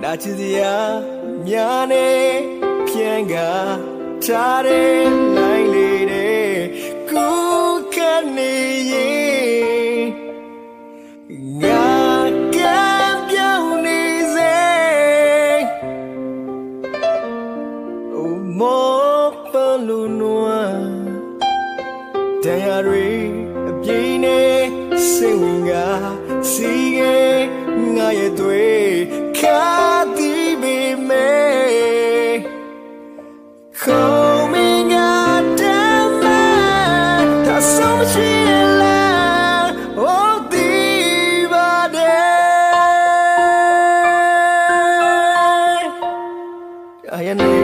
နာချစ်စရာများနေပြန်ကထားတဲ့လိုက်လေတဲ့ကိုကနေရင်ငါကပြောင်းနေစေ မောပလူနွားတရားတွေအပြင်းနဲ့စိတ်ဝင်ကစီးခဲ့ငါရဲ့တွေခါတီးပေမဲ့ခေါ်မင်းကတမ်းမဒါဆုံးမရှိလား Oh ဒီပါတဲ့I am